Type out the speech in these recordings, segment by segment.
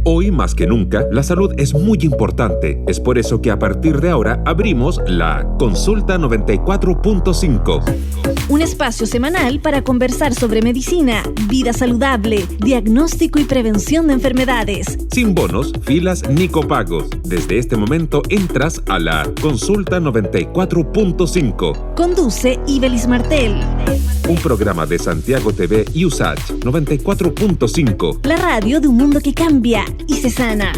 Hoy más que nunca, la salud es muy importante. Es por eso que a partir de ahora abrimos la Consulta 94.5. Un espacio semanal para conversar sobre medicina, vida saludable, diagnóstico y prevención de enfermedades. Sin bonos, filas ni copagos. Desde este momento entras a la Consulta 94.5. Conduce Ibelis Martel. Un programa de Santiago TV y USACH 94.5. La radio de un mundo que cambia y se sana.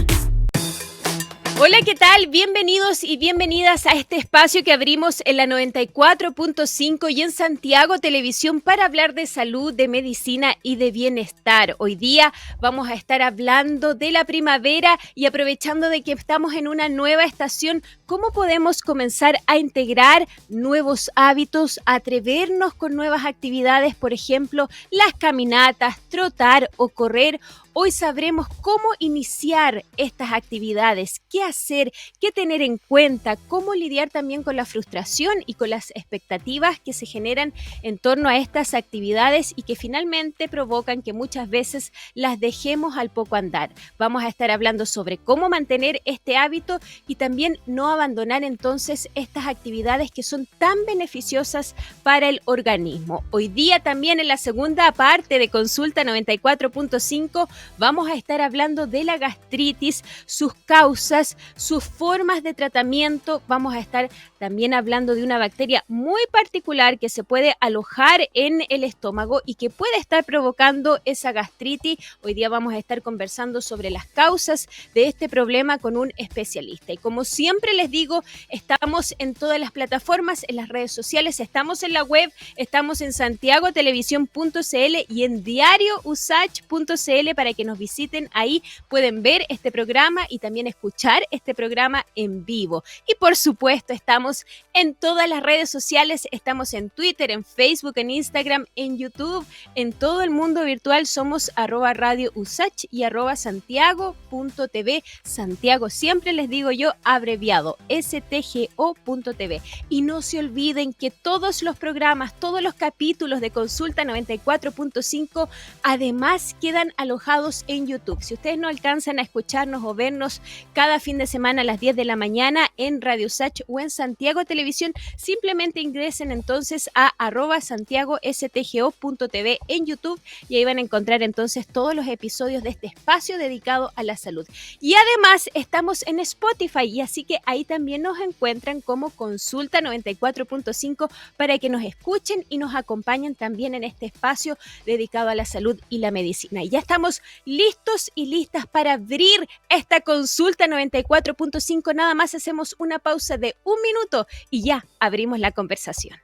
Hola, ¿qué tal? Bienvenidos y bienvenidas a este espacio que abrimos en la 94.5 y en Santiago Televisión para hablar de salud, de medicina y de bienestar. Hoy día vamos a estar hablando de la primavera y aprovechando de que estamos en una nueva estación, ¿cómo podemos comenzar a integrar nuevos hábitos, atrevernos con nuevas actividades? Por ejemplo, las caminatas, trotar o correr. Hoy sabremos cómo iniciar estas actividades, qué hacer, qué tener en cuenta, cómo lidiar también con la frustración y con las expectativas que se generan en torno a estas actividades y que finalmente provocan que muchas veces las dejemos al poco andar. Vamos a estar hablando sobre cómo mantener este hábito y también no abandonar entonces estas actividades que son tan beneficiosas para el organismo. Hoy día también en la segunda parte de Consulta 94.5 vamos a estar hablando de la gastritis, sus causas, sus formas de tratamiento. Vamos a estar también hablando de una bacteria muy particular que se puede alojar en el estómago y que puede estar provocando esa gastritis. Hoy día vamos a estar conversando sobre las causas de este problema con un especialista. Y como siempre les digo, estamos en todas las plataformas, en las redes sociales, estamos en la web, estamos en santiagotelevisión.cl y en diariousach.cl para que nos visiten. Ahí pueden ver este programa y también escuchar este programa en vivo. Y por supuesto estamos en todas las redes sociales, estamos en Twitter, en Facebook, en Instagram, en YouTube, en todo el mundo virtual somos @radiousach y @santiago.tv. Santiago, siempre les digo yo, abreviado, stgo.tv. Y no se olviden que todos los programas, todos los capítulos de Consulta 94.5 además quedan alojados en YouTube. Si ustedes no alcanzan a escucharnos o vernos cada fin de semana a las 10 de la mañana en Radio Usach o en Santiago Televisión, simplemente ingresen entonces a @santiagostgo.tv en YouTube y ahí van a encontrar entonces todos los episodios de este espacio dedicado a la salud. Y además estamos en Spotify y así que ahí también nos encuentran como Consulta 94.5 para que nos escuchen y nos acompañen también en este espacio dedicado a la salud y la medicina. Y ya estamos listos y listas para abrir esta Consulta 94.5. Nada más hacemos una pausa de 1 minuto y ya abrimos la conversación.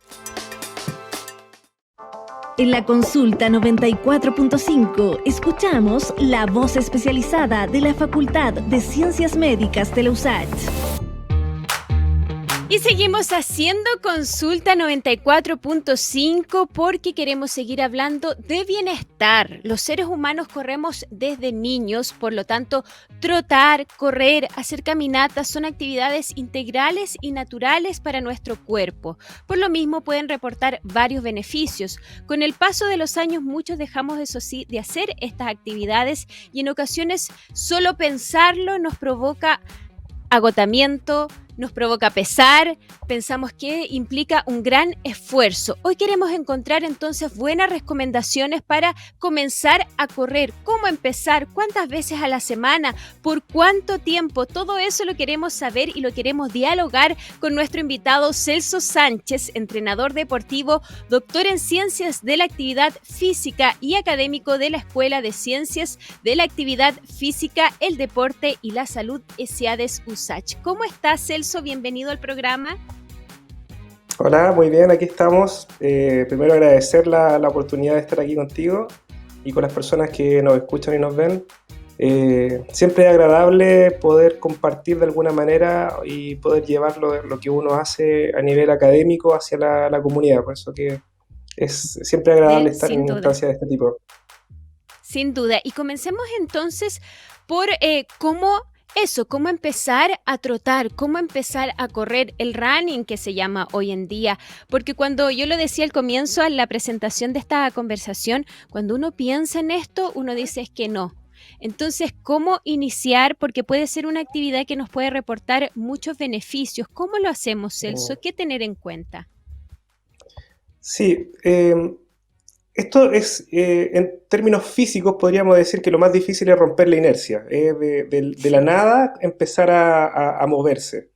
En la Consulta 94.5 escuchamos la voz especializada de la Facultad de Ciencias Médicas de la USACH. Y seguimos haciendo Consulta 94.5 porque queremos seguir hablando de bienestar. Los seres humanos corremos desde niños, por lo tanto, trotar, correr, hacer caminatas son actividades integrales y naturales para nuestro cuerpo. Por lo mismo, pueden reportar varios beneficios. Con el paso de los años, muchos dejamos, eso sí, de hacer estas actividades y en ocasiones solo pensarlo nos provoca agotamiento, nos provoca pesar, pensamos que implica un gran esfuerzo. Hoy queremos encontrar entonces buenas recomendaciones para comenzar a correr. ¿Cómo empezar? ¿Cuántas veces a la semana? ¿Por cuánto tiempo? Todo eso lo queremos saber y lo queremos dialogar con nuestro invitado Celso Sánchez, entrenador deportivo, doctor en Ciencias de la Actividad Física y académico de la Escuela de Ciencias de la Actividad Física, el Deporte y la Salud ESIADES USACH. ¿Cómo estás, Celso? Bienvenido al programa. Hola, muy bien, aquí estamos. Primero agradecer la oportunidad de estar aquí contigo y con las personas que nos escuchan y nos ven. Siempre es agradable poder compartir de alguna manera y poder llevar lo que uno hace a nivel académico hacia la comunidad. Por eso que es siempre agradable estar en instancias de este tipo. Sin duda. Y comencemos entonces por cómo empezar a trotar, cómo empezar a correr, el running que se llama hoy en día, porque cuando yo lo decía al comienzo, en la presentación de esta conversación, cuando uno piensa en esto, uno dice es que no, Entonces, ¿cómo iniciar? Porque puede ser una actividad que nos puede reportar muchos beneficios. ¿Cómo lo hacemos, Celso? ¿Qué tener en cuenta? Sí, esto es, en términos físicos, podríamos decir que lo más difícil es romper la inercia, de la Sí, nada empezar a moverse.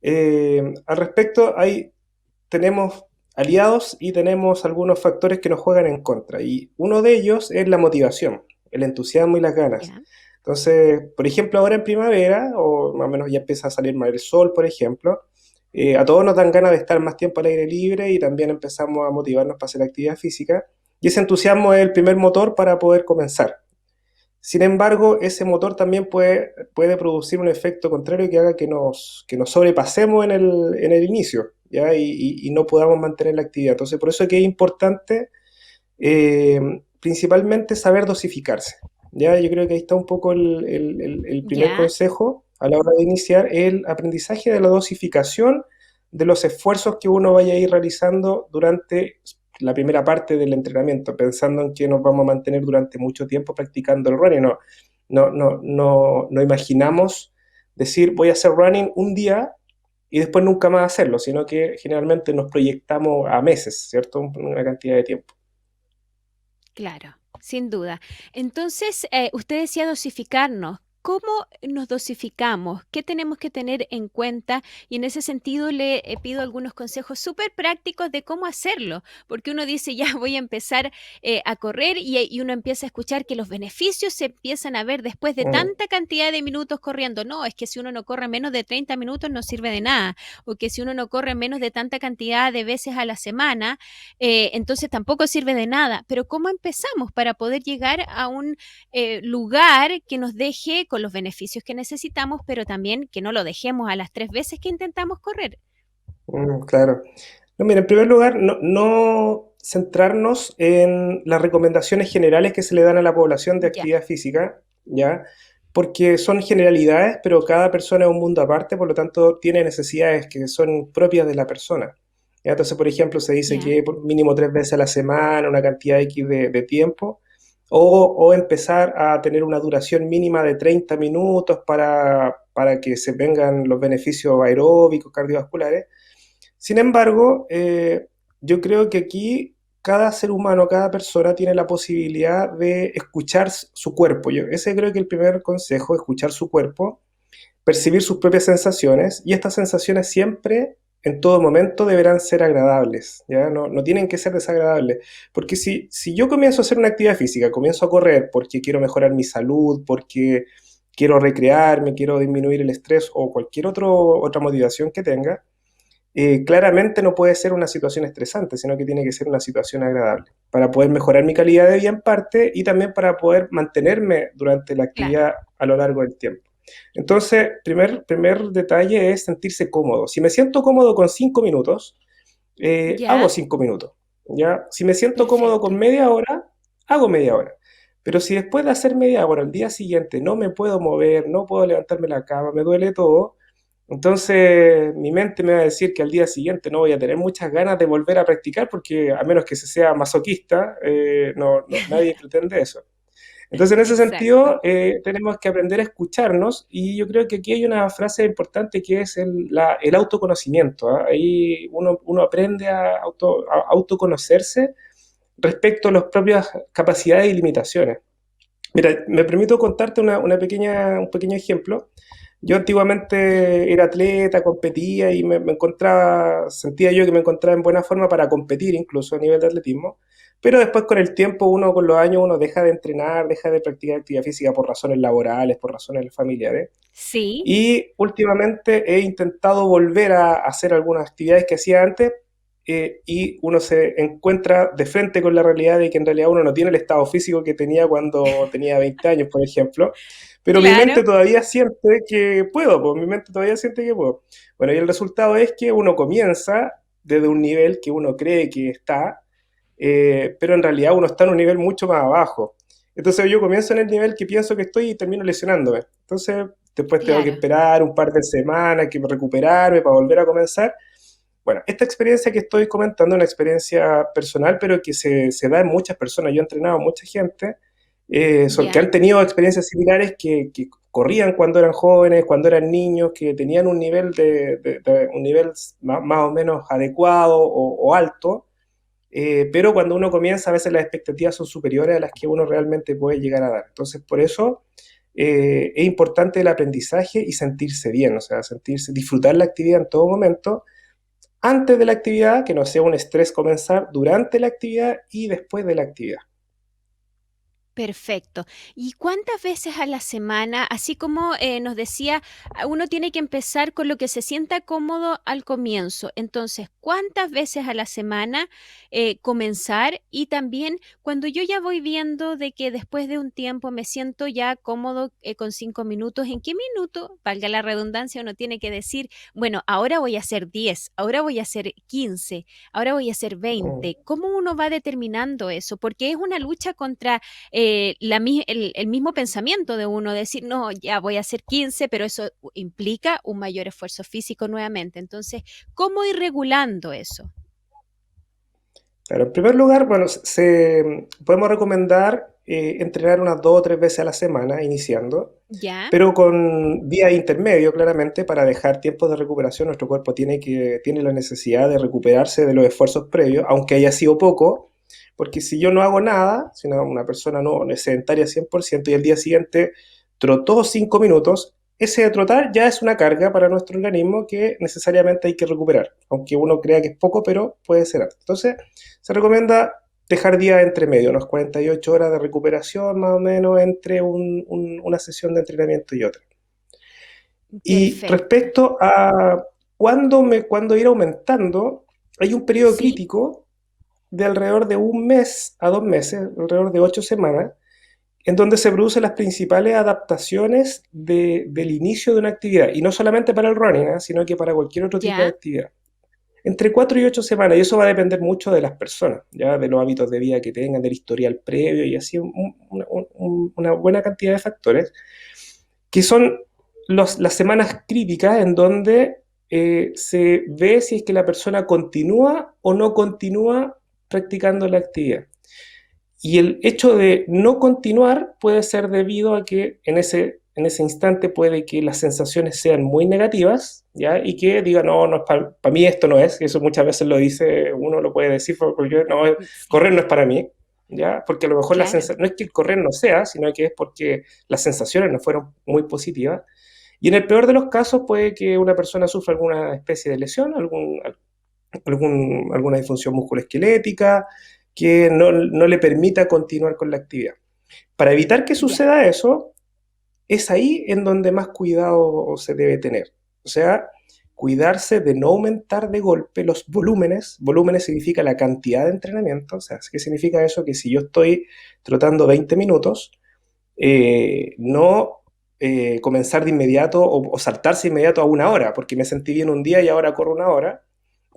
Al respecto, tenemos aliados y tenemos algunos factores que nos juegan en contra, y uno de ellos es la motivación, el entusiasmo y las ganas. ya, Entonces, por ejemplo, ahora en primavera, o más o menos ya empieza a salir más el sol, por ejemplo, a todos nos dan ganas de estar más tiempo al aire libre y también empezamos a motivarnos para hacer actividad física. Y ese entusiasmo es el primer motor para poder comenzar. Sin embargo, ese motor también puede producir un efecto contrario que haga que nos sobrepasemos en el inicio, ¿ya? Y no podamos mantener la actividad. Entonces, por eso es que es importante principalmente saber dosificarse. ¿Ya? Yo creo que ahí está un poco el primer ya, consejo a la hora de iniciar el aprendizaje de la dosificación de los esfuerzos que uno vaya a ir realizando durante la primera parte del entrenamiento, pensando en que nos vamos a mantener durante mucho tiempo practicando el running. No imaginamos decir voy a hacer running un día y después nunca más hacerlo, sino que generalmente nos proyectamos a meses, ¿cierto? Una cantidad de tiempo. claro, sin duda. Entonces, usted decía dosificarnos. ¿Cómo nos dosificamos? ¿Qué tenemos que tener en cuenta? Y en ese sentido le pido algunos consejos súper prácticos de cómo hacerlo, porque uno dice, ya voy a empezar a correr y uno empieza a escuchar que los beneficios se empiezan a ver después de Mm. tanta cantidad de minutos corriendo. No, es que si uno no corre menos de 30 minutos no sirve de nada, o que si uno no corre menos de tanta cantidad de veces a la semana, entonces tampoco sirve de nada. Pero ¿cómo empezamos para poder llegar a un lugar que nos deje con los beneficios que necesitamos, pero también que no lo dejemos a las 3 veces que intentamos correr? Claro. No, mira, en primer lugar, no centrarnos en las recomendaciones generales que se le dan a la población de Ya, actividad física, ¿ya? Porque son generalidades, pero cada persona es un mundo aparte, por lo tanto, tiene necesidades que son propias de la persona. ¿Ya? Entonces, por ejemplo, se dice ya, que por mínimo 3 veces a la semana, una cantidad X de tiempo, o empezar a tener una duración mínima de 30 minutos para que se vengan los beneficios aeróbicos, cardiovasculares. Sin embargo, yo creo que aquí cada ser humano, cada persona tiene la posibilidad de escuchar su cuerpo. Ese creo que es el primer consejo, escuchar su cuerpo, percibir sus propias sensaciones, y estas sensaciones siempre, en todo momento, deberán ser agradables, ¿ya? No tienen que ser desagradables. Porque si yo comienzo a hacer una actividad física, comienzo a correr porque quiero mejorar mi salud, porque quiero recrearme, quiero disminuir el estrés o cualquier otra motivación que tenga, claramente no puede ser una situación estresante, sino que tiene que ser una situación agradable, para poder mejorar mi calidad de vida en parte y también para poder mantenerme durante la claro. actividad a lo largo del tiempo. Entonces, primer detalle es sentirse cómodo. Si me siento cómodo con 5 minutos, hago Ya, 5 minutos. ¿Ya? Si me siento cómodo con perfecto. media hora, hago media hora. Pero si después de hacer media hora al día siguiente no me puedo mover, no puedo levantarme la cama, me duele todo, entonces mi mente me va a decir que al día siguiente no voy a tener muchas ganas de volver a practicar porque a menos que se sea masoquista, nadie pretende eso. Entonces en ese Exacto. sentido tenemos que aprender a escucharnos, y yo creo que aquí hay una frase importante que es el autoconocimiento, ¿ah? Ahí uno aprende a autoconocerse respecto a las propias capacidades y limitaciones. Mira, me permito contarte un pequeño ejemplo. Yo Ya, antiguamente era atleta, competía y sentía yo que me encontraba en buena forma para competir incluso a nivel de atletismo, pero después con el tiempo, con los años, uno deja de entrenar, deja de practicar actividad física por razones laborales, por razones familiares. sí, Y últimamente he intentado volver a hacer algunas actividades que hacía antes, y uno se encuentra de frente con la realidad de que en realidad uno no tiene el estado físico que tenía cuando tenía 20 años, por ejemplo, pero mi mente claro, todavía siente que puedo, pues mi mente todavía siente que puedo. Bueno, y el resultado es que uno comienza desde un nivel que uno cree que está, pero en realidad uno está en un nivel mucho más abajo. Entonces yo comienzo en el nivel que pienso que estoy y termino lesionándome. Entonces después tengo que claro. esperar un par de semanas, que recuperarme para volver a comenzar. Bueno, esta experiencia que estoy comentando es una experiencia personal, pero que se da en muchas personas. Yo he entrenado a mucha gente que ya, han tenido experiencias similares, que corrían cuando eran jóvenes, cuando eran niños, que tenían un nivel, un nivel más o menos adecuado o alto, pero cuando uno comienza, a veces las expectativas son superiores a las que uno realmente puede llegar a dar. Entonces, por eso es importante el aprendizaje y sentirse bien, o sea, disfrutar la actividad en todo momento, antes de la actividad, que no sea un estrés comenzar, durante la actividad y después de la actividad. perfecto. ¿Y cuántas veces a la semana, así como nos decía, uno tiene que empezar con lo que se sienta cómodo al comienzo? Entonces, ¿cuántas veces a la semana comenzar? Y también cuando yo ya voy viendo de que después de un tiempo me siento ya cómodo con 5 minutos, ¿en qué minuto, valga la redundancia, uno tiene que decir, bueno, ahora voy a hacer 10, ahora voy a hacer 15, ahora voy a hacer Mm. 20? ¿Cómo uno va determinando eso? Porque es una lucha contra el mismo pensamiento de uno, decir, no, ya voy a hacer 15, pero eso implica un mayor esfuerzo físico nuevamente. Entonces, ¿cómo ir regulando eso? Claro, en primer lugar, bueno, podemos recomendar entrenar unas 2 o 3 veces a la semana, iniciando, ¿Ya? pero con día intermedio, claramente, para dejar tiempos de recuperación. Nuestro cuerpo tiene la necesidad de recuperarse de los esfuerzos previos, aunque haya sido poco, porque si yo no hago nada, si una persona no es sedentaria 100% y el día siguiente trotó 5 minutos, ese trotar ya es una carga para nuestro organismo que necesariamente hay que recuperar, aunque uno crea que es poco, pero puede ser alto. Entonces, se recomienda dejar días entre medio, unas 48 horas de recuperación más o menos entre una sesión de entrenamiento y otra. Y Perfecto. respecto a cuándo ir aumentando, hay un periodo ¿Sí? crítico de alrededor de 1 mes a 2 meses, alrededor de 8 semanas, en donde se producen las principales adaptaciones del inicio de una actividad, y no solamente para el running, sino que para cualquier otro tipo de ¿Ya? actividad. Entre 4 y 8 semanas, y eso va a depender mucho de las personas, ya de los hábitos de vida que tengan, del historial previo y así una buena cantidad de factores, que son las semanas críticas en donde se ve si es que la persona continúa o no continúa practicando la actividad. Y el hecho de no continuar puede ser debido a que en ese instante puede que las sensaciones sean muy negativas, ¿ya? Y que diga, no, no es para mí, esto no es. Eso muchas veces lo dice, uno lo puede decir, porque no, Sí, correr no es para mí, ¿ya? Porque a lo mejor claro, no es que el correr no sea, sino que es porque las sensaciones no fueron muy positivas. Y en el peor de los casos puede que una persona sufra alguna especie de lesión, alguna disfunción musculoesquelética que no le permita continuar con la actividad. Para evitar que ya, suceda eso, es ahí en donde más cuidado se debe tener. O sea, cuidarse de no aumentar de golpe los volúmenes. Volúmenes significa la cantidad de entrenamiento. O sea, ¿qué significa eso? Que si yo estoy trotando 20 minutos, no comenzar de inmediato o saltarse de inmediato a 1 hora, porque me sentí bien un día y ahora corro 1 hora,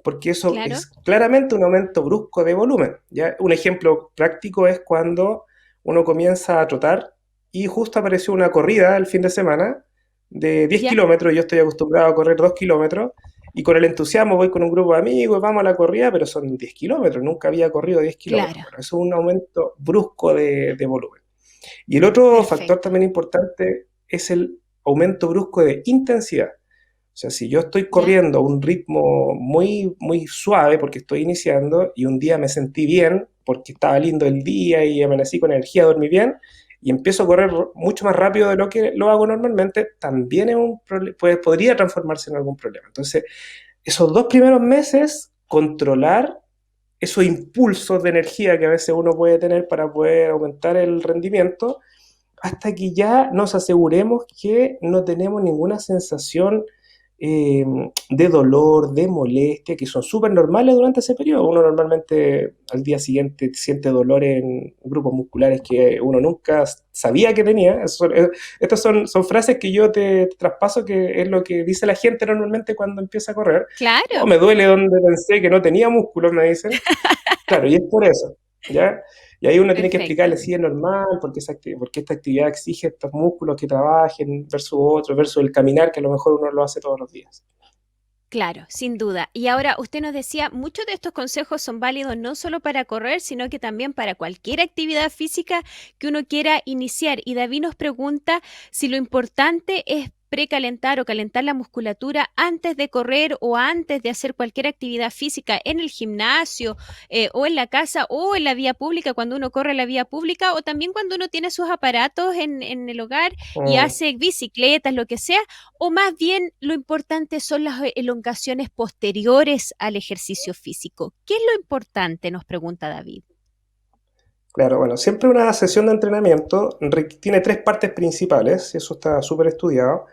porque eso claro, es claramente un aumento brusco de volumen. ¿Ya? Un ejemplo práctico es cuando uno comienza a trotar y justo apareció una corrida el fin de semana de 10 ya, kilómetros, yo estoy acostumbrado a correr 2 kilómetros, y con el entusiasmo voy con un grupo de amigos, vamos a la corrida, pero son 10 kilómetros, nunca había corrido 10 kilómetros. claro, Bueno, eso es un aumento brusco de volumen. Y el otro factor perfecto, también importante es el aumento brusco de intensidad. O sea, si yo estoy ya, corriendo a un ritmo muy, muy suave porque estoy iniciando y un día me sentí bien porque estaba lindo el día y amanecí con energía, dormí bien y empiezo a correr mucho más rápido de lo que lo hago normalmente, también podría transformarse en algún problema. Entonces, esos 2 primeros meses, controlar esos impulsos de energía que a veces uno puede tener para poder aumentar el rendimiento, hasta que ya nos aseguremos que no tenemos ninguna sensación eh, de dolor, de molestia, que son súper normales durante ese periodo. Uno normalmente al día siguiente siente dolor en grupos musculares que uno nunca sabía que tenía. Estas son frases que yo te traspaso, que es lo que dice la gente normalmente cuando empieza a correr. Oh, claro, me duele donde pensé que no tenía músculos, me dicen. Claro, y es por eso, ¿ya? Y ahí uno tiene que perfecto. explicarle si es normal, porque esta actividad exige estos músculos que trabajen versus otros, versus el caminar, que a lo mejor uno lo hace todos los días. Claro, sin duda. Y ahora usted nos decía, muchos de estos consejos son válidos no solo para correr, sino que también para cualquier actividad física que uno quiera iniciar. Y David nos pregunta si lo importante es precalentar o calentar la musculatura antes de correr o antes de hacer cualquier actividad física en el gimnasio o en la casa o en la vía pública, cuando uno corre en la vía pública o también cuando uno tiene sus aparatos en el hogar y Mm. hace bicicletas, lo que sea. O más bien lo importante son las elongaciones posteriores al ejercicio físico. ¿Qué es lo importante? Nos pregunta David. Claro, bueno, siempre una sesión de entrenamiento tiene tres partes principales, eso está súper estudiado.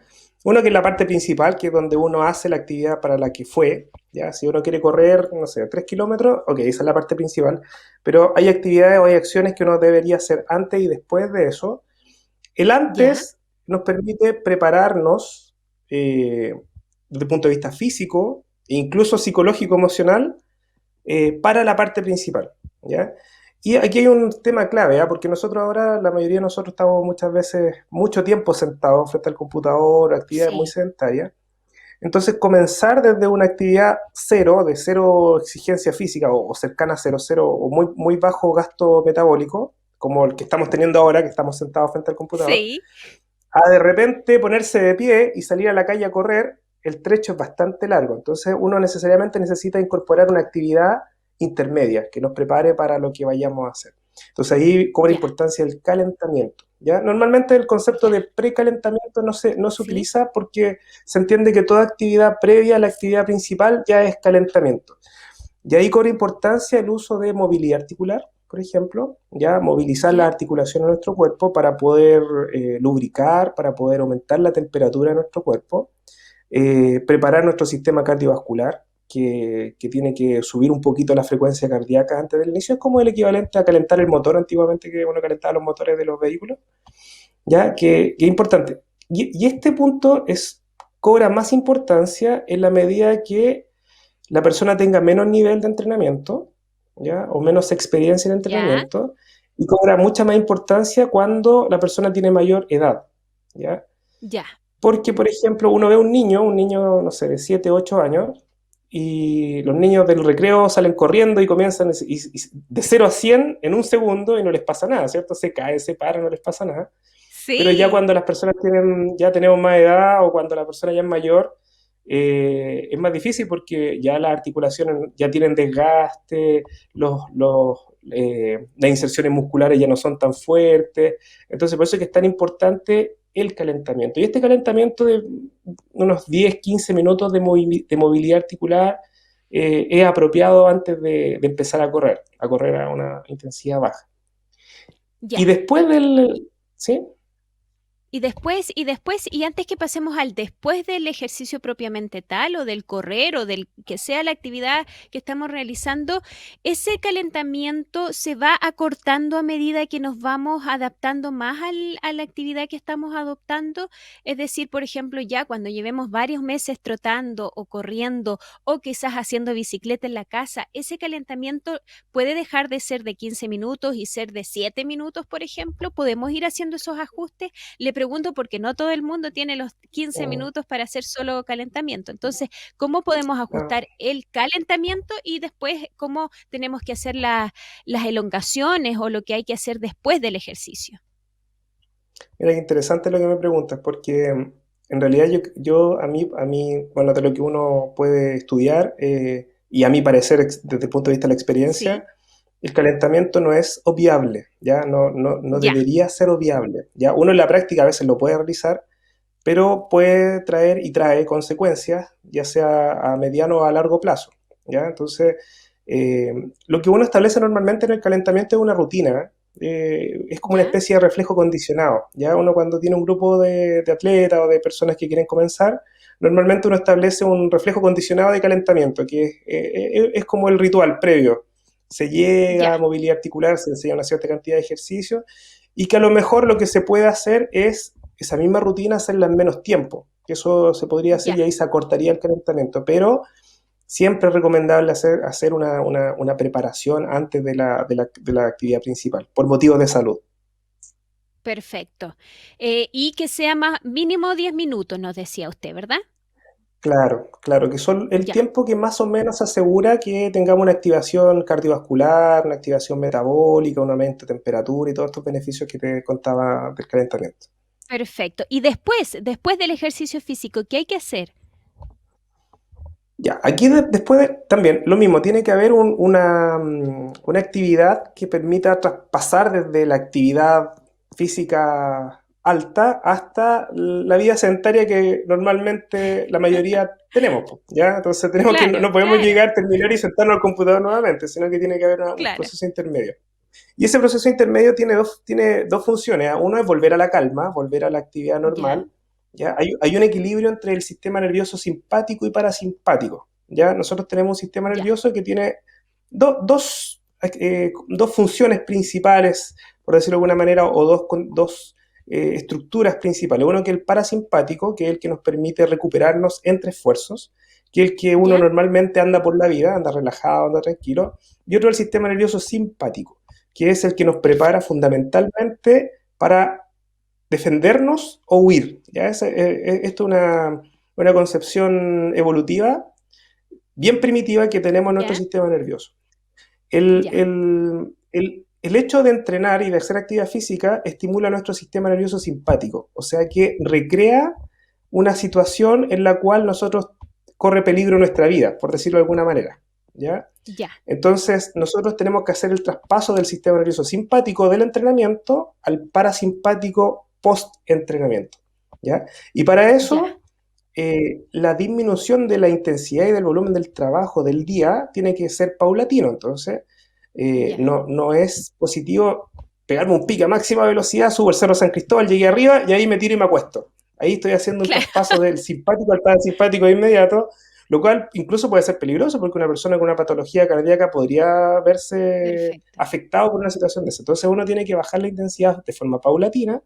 Uno que es la parte principal, que es donde uno hace la actividad para la que fue, ¿ya? Si uno quiere correr, no sé, 3 kilómetros, ok, esa es la parte principal, pero hay actividades o hay acciones que uno debería hacer antes y después de eso. El ¿Ya? antes nos permite prepararnos desde el punto de vista físico e incluso psicológico, emocional, para la parte principal, ¿ya? Y aquí hay un tema clave, ¿ah? Porque nosotros ahora, la mayoría de nosotros estamos muchas veces, mucho tiempo sentados frente al computador, actividades muy Sí, sedentarias. Entonces, comenzar desde una actividad cero, de cero exigencia física o cercana a cero, cero, o muy, muy bajo gasto metabólico, como el que estamos teniendo ahora, que estamos sentados frente al computador, sí, a de repente ponerse de pie y salir a la calle a correr, el trecho es bastante largo. Entonces uno necesariamente necesita incorporar una actividad intermedia que nos prepare para lo que vayamos a hacer. Entonces ahí cobra ya, importancia el calentamiento. ¿Ya? Normalmente el concepto ya, de precalentamiento no se sí, utiliza porque se entiende que toda actividad previa a la actividad principal ya es calentamiento. Y ahí cobra importancia el uso de movilidad articular, por ejemplo, ya movilizar la ya, articulación de nuestro cuerpo para poder lubricar, para poder aumentar la temperatura de nuestro cuerpo, preparar nuestro sistema cardiovascular, que tiene que subir un poquito la frecuencia cardíaca antes del inicio. Es como el equivalente a calentar el motor antiguamente, que uno calentaba los motores de los vehículos, ya que es importante. Y este punto cobra más importancia en la medida que la persona tenga menos nivel de entrenamiento, ¿ya? O menos experiencia en ya, entrenamiento, y cobra mucha más importancia cuando la persona tiene mayor edad, ¿ya? ya. Porque, por ejemplo, uno ve un niño, no sé, de 7 8 años, y los niños del recreo salen corriendo y comienzan de 0 a 100 en un segundo y no les pasa nada, ¿cierto? Se caen, se paran, no les pasa nada. Pero ya Sí, cuando las personas ya tenemos más edad o cuando la persona ya es mayor, es más difícil porque ya las articulaciones ya tienen desgaste, las inserciones musculares ya no son tan fuertes. Entonces, por eso es que es tan importante el calentamiento. Y este calentamiento de unos 10 15 minutos de movilidad articular es apropiado antes de empezar a correr a una intensidad baja. ya. Y después del... ¿Sí? Y antes que pasemos al después del ejercicio propiamente tal, o del correr, o del que sea la actividad que estamos realizando, ese calentamiento se va acortando a medida que nos vamos adaptando más a la actividad que estamos adoptando. Es decir, por ejemplo, ya cuando llevemos varios meses trotando o corriendo o quizás haciendo bicicleta en la casa, ese calentamiento puede dejar de ser de 15 minutos y ser de 7 minutos, por ejemplo. Podemos ir haciendo esos ajustes. Le pregunto porque no todo el mundo tiene los 15 Mm, minutos para hacer solo calentamiento. Entonces, ¿cómo podemos ah. ajustar el calentamiento y después cómo tenemos que hacer las elongaciones o lo que hay que hacer después del ejercicio? Mira, qué interesante lo que me preguntas, porque en realidad a mí, bueno, de lo que uno puede estudiar, y a mi parecer, desde el punto de vista de la Sí, experiencia, el calentamiento no es obviable, ¿ya? No ya, debería ser obviable, ¿ya? Uno en la práctica a veces lo puede realizar, pero puede traer y trae consecuencias, ya sea a mediano o a largo plazo, ¿ya? Entonces, eh, lo que uno establece normalmente en el calentamiento es una rutina, es como una ya, especie de reflejo condicionado, ¿ya? Uno cuando tiene un grupo de atletas o de personas que quieren comenzar, normalmente uno establece un reflejo condicionado de calentamiento, que es como el ritual previo. Se llega ya, a movilidad articular, se enseña una cierta cantidad de ejercicios, y que a lo mejor lo que se puede hacer es esa misma rutina hacerla en menos tiempo, que eso se podría hacer ya. y ahí se acortaría el calentamiento, pero siempre es recomendable hacer una preparación antes de la actividad principal, por motivos de salud. Perfecto. Y que sea más mínimo 10 minutos, nos decía usted, ¿verdad? Claro, que son el Ya, tiempo que más o menos asegura que tengamos una activación cardiovascular, una activación metabólica, un aumento de temperatura y todos estos beneficios que te contaba del calentamiento. perfecto. Y después del ejercicio físico, ¿qué hay que hacer? Ya, aquí también lo mismo, tiene que haber una actividad que permita traspasar desde la actividad física alta hasta la vida sedentaria que normalmente la mayoría tenemos, po, ¿ya? Entonces tenemos que, no, Claro, no podemos claro, llegar, terminar y sentarnos al computador nuevamente, sino que tiene que haber un claro. proceso intermedio. Y ese proceso intermedio tiene dos funciones, ¿ah? Uno es volver a la calma, volver a la actividad Ya, normal. ¿Ya? Hay un equilibrio entre el sistema nervioso simpático y parasimpático. ¿Ya? Nosotros tenemos un sistema ya, nervioso que tiene dos funciones principales, por decirlo de alguna manera, o dos estructuras principales. Uno que es el parasimpático, que es el que nos permite recuperarnos entre esfuerzos, que es el que uno ya, normalmente anda por la vida, anda relajado, anda tranquilo. Y otro el sistema nervioso simpático, que es el que nos prepara perfecto. fundamentalmente para defendernos o huir. ¿Ya? Esto es una concepción evolutiva bien primitiva que tenemos en nuestro Ya, sistema nervioso. El, ya, el hecho de entrenar y de hacer actividad física estimula nuestro sistema nervioso simpático, o sea que recrea una situación en la cual nosotros corre peligro nuestra vida, por decirlo de alguna manera. ¿Ya? ya, Entonces, nosotros tenemos que hacer el traspaso del sistema nervioso simpático del entrenamiento al parasimpático post-entrenamiento. ¿Ya? Y para ya, eso, la disminución de la intensidad y del volumen del trabajo del día tiene que ser paulatino. Entonces, ya. no es positivo pegarme un pico a máxima velocidad, subo el Cerro San Cristóbal, llegué arriba y ahí me tiro y me acuesto. Ahí estoy haciendo un Claro, traspaso del simpático al parasimpático de inmediato, lo cual incluso puede ser peligroso porque una persona con una patología cardíaca podría verse perfecto. afectado por una situación de esa. Entonces uno tiene que bajar la intensidad de forma paulatina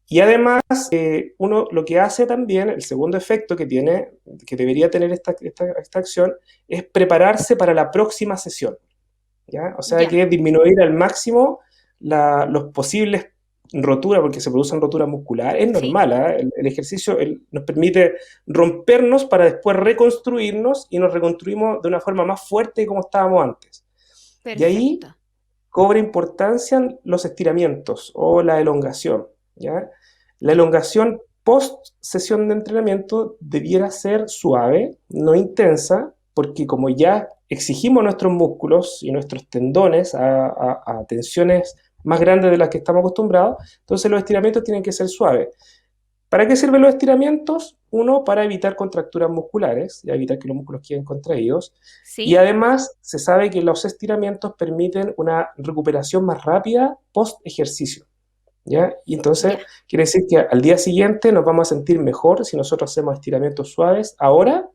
y además uno lo que hace también, el segundo efecto que tiene, que debería tener esta acción, es prepararse para la próxima sesión. ¿Ya? O sea Ya, que disminuir al máximo los posibles roturas, porque se producen roturas musculares, es sí, normal, ¿eh? El ejercicio nos permite rompernos para después reconstruirnos y nos reconstruimos de una forma más fuerte que como estábamos antes. Y ahí perfecto. cobra importancia los estiramientos o la elongación. ¿Ya? La Ya, elongación post sesión de entrenamiento debiera ser suave, no intensa, porque como ya exigimos nuestros músculos y nuestros tendones a tensiones más grandes de las que estamos acostumbrados, entonces los estiramientos tienen que ser suaves. ¿Para qué sirven los estiramientos? Uno, para evitar contracturas musculares y evitar que los músculos queden contraídos. Y sí, además se sabe que los estiramientos permiten una recuperación más rápida post ejercicio. ¿Ya? Y entonces ya. quiere decir que al día siguiente nos vamos a sentir mejor si nosotros hacemos estiramientos suaves ahora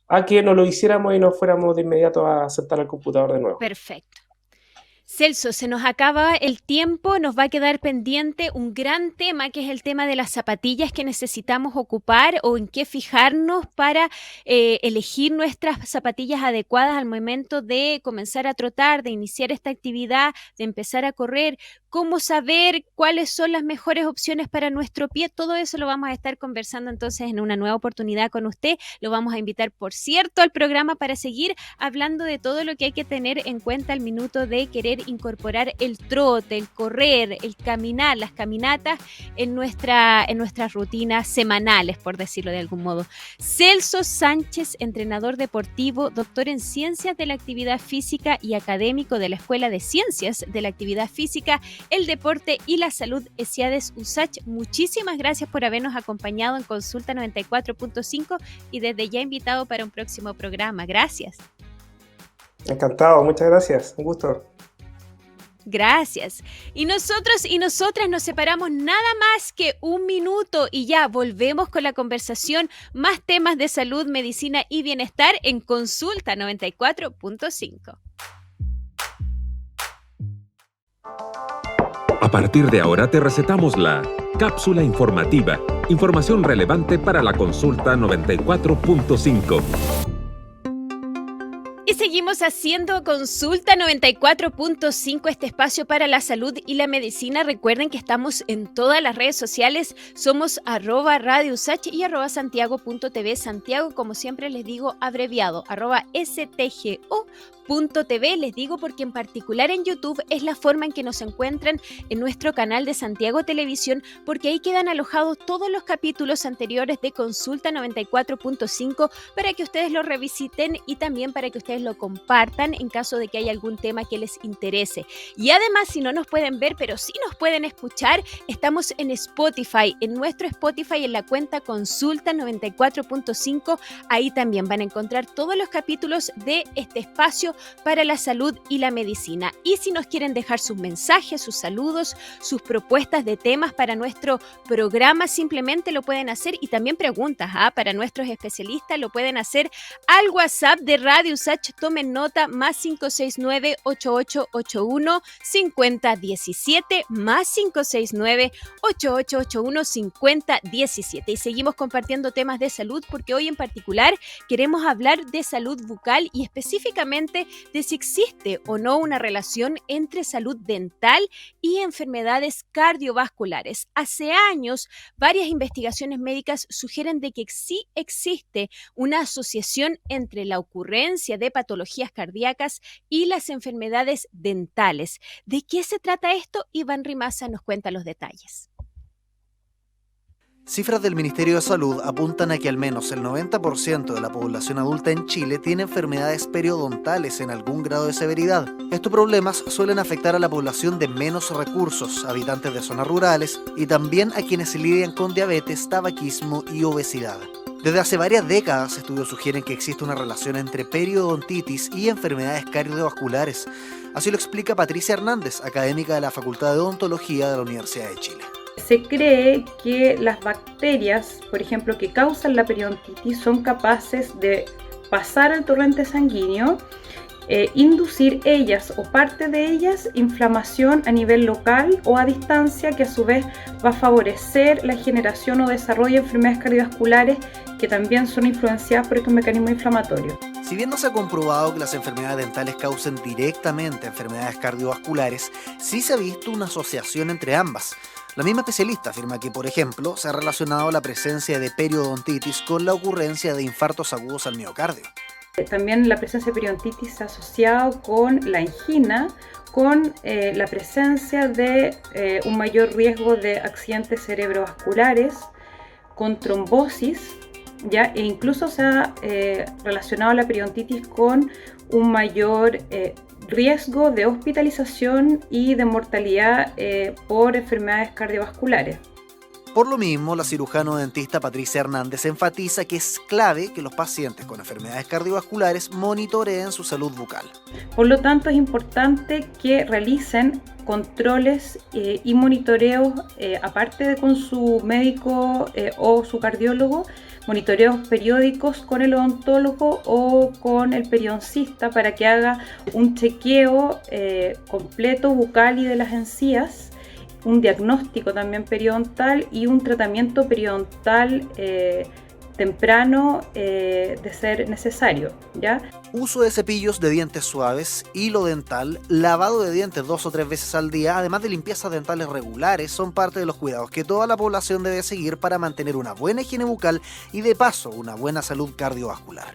a que no lo hiciéramos y nos fuéramos de inmediato a sentar al computador de nuevo. Perfecto. Celso, se nos acaba el tiempo, nos va a quedar pendiente un gran tema que es el tema de las zapatillas que necesitamos ocupar o en qué fijarnos para elegir nuestras zapatillas adecuadas al momento de comenzar a trotar, de iniciar esta actividad, de empezar a correr, cómo saber cuáles son las mejores opciones para nuestro pie. Todo eso lo vamos a estar conversando entonces en una nueva oportunidad con usted. Lo vamos a invitar, por cierto, al programa para seguir hablando de todo lo que hay que tener en cuenta al minuto de querer incorporar el trote, el correr, el caminar, las caminatas en nuestras rutinas semanales, por decirlo de algún modo. Celso Sánchez, entrenador deportivo, doctor en Ciencias de la Actividad Física y académico de la Escuela de Ciencias de la Actividad Física, el Deporte y la Salud ESIADES USACH. Muchísimas gracias por habernos acompañado en Consulta 94.5 y desde ya invitado para un próximo programa. Gracias. Encantado, muchas gracias, un gusto. Gracias. Y nosotros y nosotras nos separamos nada más que un minuto y ya volvemos con la conversación, más temas de salud, medicina y bienestar en Consulta 94.5. A partir de ahora te recetamos la cápsula informativa, información relevante para la Consulta 94.5. Y seguimos haciendo Consulta 94.5, este espacio para la salud y la medicina. Recuerden que estamos en todas las redes sociales. Somos @RadioUSACH y @santiago.tv. Santiago, como siempre les digo, abreviado, @STGO.tv. Les digo porque en particular en YouTube es la forma en que nos encuentran en nuestro canal de Santiago Televisión, porque ahí quedan alojados todos los capítulos anteriores de Consulta 94.5 para que ustedes lo revisiten y también para que ustedes lo compartan en caso de que haya algún tema que les interese. Y además, si no nos pueden ver, pero sí nos pueden escuchar, estamos en Spotify, en nuestro Spotify, en la cuenta Consulta 94.5. Ahí también van a encontrar todos los capítulos de este espacio para la salud y la medicina. Y si nos quieren dejar sus mensajes, sus saludos, sus propuestas de temas para nuestro programa, simplemente lo pueden hacer, y también preguntas para nuestros especialistas lo pueden hacer al WhatsApp de Radio USACH. Tomen nota, +569 8881 5017, +569 8881 5017. Y seguimos compartiendo temas de salud, porque hoy en particular queremos hablar de salud bucal y específicamente de si existe o no una relación entre salud dental y enfermedades cardiovasculares. Hace años, varias investigaciones médicas sugieren de que sí existe una asociación entre la ocurrencia de patologías cardíacas y las enfermedades dentales. ¿De qué se trata esto? Iván Rimasa nos cuenta los detalles. Cifras del Ministerio de Salud apuntan a que al menos el 90% de la población adulta en Chile tiene enfermedades periodontales en algún grado de severidad. Estos problemas suelen afectar a la población de menos recursos, habitantes de zonas rurales, y también a quienes lidian con diabetes, tabaquismo y obesidad. Desde hace varias décadas, estudios sugieren que existe una relación entre periodontitis y enfermedades cardiovasculares. Así lo explica Patricia Hernández, académica de la Facultad de Odontología de la Universidad de Chile. Se cree que las bacterias, por ejemplo, que causan la periodontitis, son capaces de pasar al torrente sanguíneo, inducir ellas o parte de ellas inflamación a nivel local o a distancia, que a su vez va a favorecer la generación o desarrollo de enfermedades cardiovasculares que también son influenciadas por estos mecanismos inflamatorios. Si bien no se ha comprobado que las enfermedades dentales causen directamente enfermedades cardiovasculares, sí se ha visto una asociación entre ambas. La misma especialista afirma que, por ejemplo, se ha relacionado la presencia de periodontitis con la ocurrencia de infartos agudos al miocardio. También la presencia de periodontitis se ha asociado con la angina, con la presencia de un mayor riesgo de accidentes cerebrovasculares, con trombosis, ¿ya? E incluso se ha relacionado la periodontitis con un mayor riesgo de hospitalización y de mortalidad por enfermedades cardiovasculares. Por lo mismo, la cirujano dentista Patricia Hernández enfatiza que es clave que los pacientes con enfermedades cardiovasculares monitoreen su salud bucal. Por lo tanto, es importante que realicen controles y monitoreos, aparte de con su médico o su cardiólogo, monitoreos periódicos con el odontólogo o con el periodoncista para que haga un chequeo completo bucal y de las encías, un diagnóstico también periodontal y un tratamiento periodontal temprano de ser necesario, ¿ya? Uso de cepillos de dientes suaves, hilo dental, lavado de dientes 2 o 3 veces al día, además de limpiezas dentales regulares, son parte de los cuidados que toda la población debe seguir para mantener una buena higiene bucal y, de paso, una buena salud cardiovascular.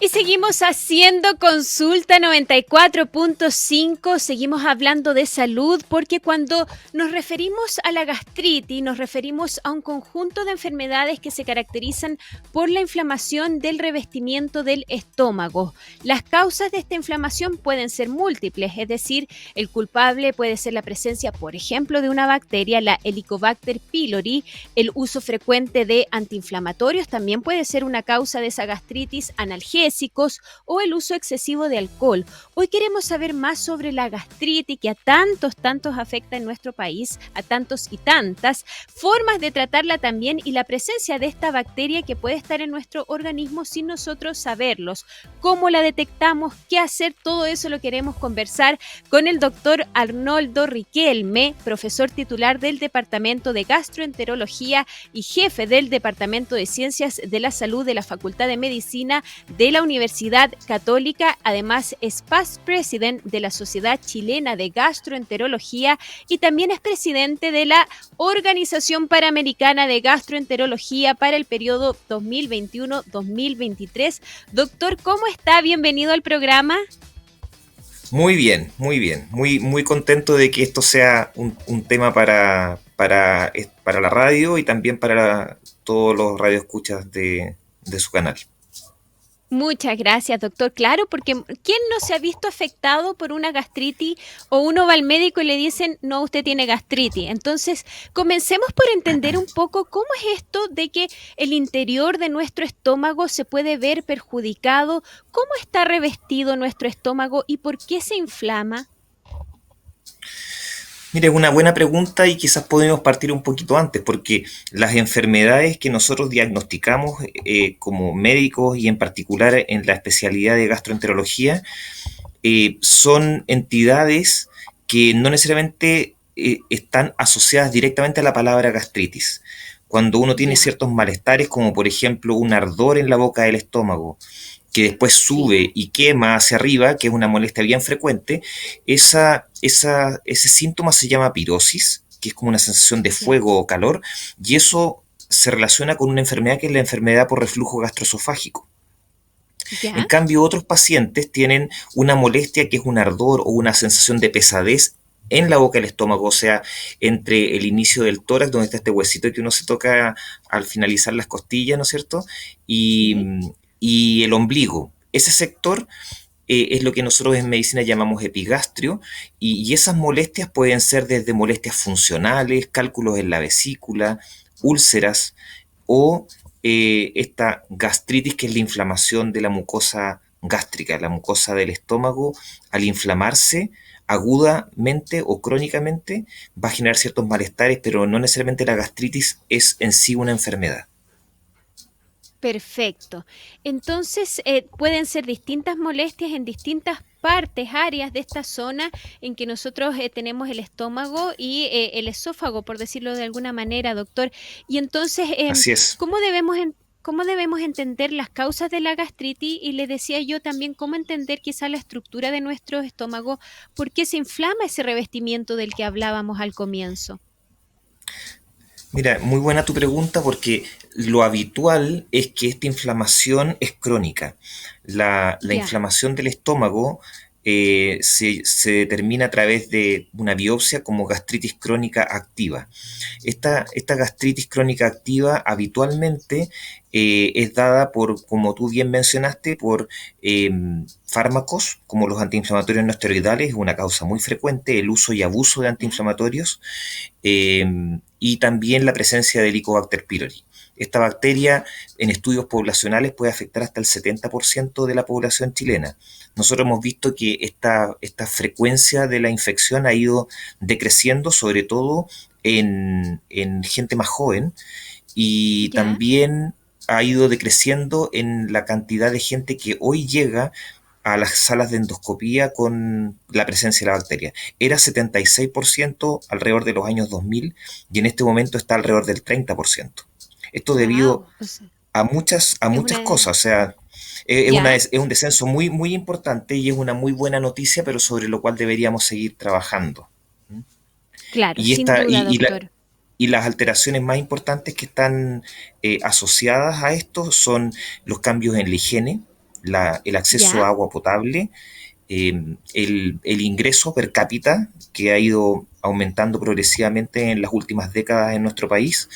Y seguimos haciendo Consulta 94.5, seguimos hablando de salud, porque cuando nos referimos a la gastritis, nos referimos a un conjunto de enfermedades que se caracterizan por la inflamación del revestimiento del estómago. Las causas de esta inflamación pueden ser múltiples, es decir, el culpable puede ser la presencia, por ejemplo, de una bacteria, la Helicobacter pylori. El uso frecuente de antiinflamatorios también puede ser una causa de esa gastritis. Analgésicos, analgésicos o el uso excesivo de alcohol. Hoy queremos saber más sobre la gastritis que a tantos afecta en nuestro país, a tantos y tantas, formas de tratarla también y la presencia de esta bacteria que puede estar en nuestro organismo sin nosotros saberlos. ¿Cómo la detectamos? ¿Qué hacer? Todo eso lo queremos conversar con el doctor Arnoldo Riquelme, profesor titular del Departamento de Gastroenterología y jefe del Departamento de Ciencias de la Salud de la Facultad de Medicina de la Universidad Católica. Además, es past president de la Sociedad Chilena de Gastroenterología y también es presidente de la Organización Panamericana de Gastroenterología para el periodo 2021-2023. Doctor, ¿cómo está? Bienvenido al programa. Muy bien, muy bien. Muy contento de que esto sea un tema para la radio y también para todos los radioescuchas de su canal. Muchas gracias, doctor. Claro, porque ¿quién no se ha visto afectado por una gastritis o uno va al médico y le dicen, no, usted tiene gastritis? Entonces, comencemos por entender un poco cómo es esto de que el interior de nuestro estómago se puede ver perjudicado, cómo está revestido nuestro estómago y por qué se inflama. Mire, es una buena pregunta y quizás podemos partir un poquito antes, porque las enfermedades que nosotros diagnosticamos como médicos y en particular en la especialidad de gastroenterología son entidades que no necesariamente están asociadas directamente a la palabra gastritis. Cuando uno tiene ciertos malestares, como por ejemplo un ardor en la boca del estómago, que después sube y quema hacia arriba, que es una molestia bien frecuente, ese síntoma se llama pirosis, que es como una sensación de fuego o calor, y eso se relaciona con una enfermedad que es la enfermedad por reflujo gastroesofágico. En cambio, otros pacientes tienen una molestia que es un ardor o una sensación de pesadez en la boca del estómago, o sea, entre el inicio del tórax, donde está este huesito que uno se toca al finalizar las costillas, ¿no es cierto?, y el ombligo. Ese sector es lo que nosotros en medicina llamamos epigastrio, y esas molestias pueden ser desde molestias funcionales, cálculos en la vesícula, úlceras o esta gastritis, que es la inflamación de la mucosa gástrica, la mucosa del estómago. Al inflamarse agudamente o crónicamente va a generar ciertos malestares, pero no necesariamente la gastritis es en sí una enfermedad. Perfecto. Entonces, pueden ser distintas molestias en distintas partes, áreas de esta zona en que nosotros tenemos el estómago y el esófago, por decirlo de alguna manera, doctor. Y entonces, Así es. ¿cómo debemos entender las causas de la gastritis? Y le decía yo también cómo entender quizá la estructura de nuestro estómago, por qué se inflama ese revestimiento del que hablábamos al comienzo. Mira, muy buena tu pregunta, porque lo habitual es que esta inflamación es crónica. La inflamación del estómago se determina a través de una biopsia como gastritis crónica activa. Esta gastritis crónica activa habitualmente es dada por, como tú bien mencionaste, por fármacos como los antiinflamatorios no esteroidales, es una causa muy frecuente, el uso y abuso de antiinflamatorios, y también la presencia de Helicobacter pylori. Esta bacteria en estudios poblacionales puede afectar hasta el 70% de la población chilena. Nosotros hemos visto que esta frecuencia de la infección ha ido decreciendo, sobre todo en gente más joven, y también ha ido decreciendo en la cantidad de gente que hoy llega a las salas de endoscopía con la presencia de la bacteria. Era 76% alrededor de los años 2000 y en este momento está alrededor del 30%. Esto debido a muchas cosas, o sea, es un descenso muy importante y es una muy buena noticia, pero sobre lo cual deberíamos seguir trabajando. Claro, sin duda, doctor. Y las alteraciones más importantes que están asociadas a esto son los cambios en la higiene, el acceso a agua potable, el ingreso per cápita, que ha ido aumentando progresivamente en las últimas décadas en nuestro país,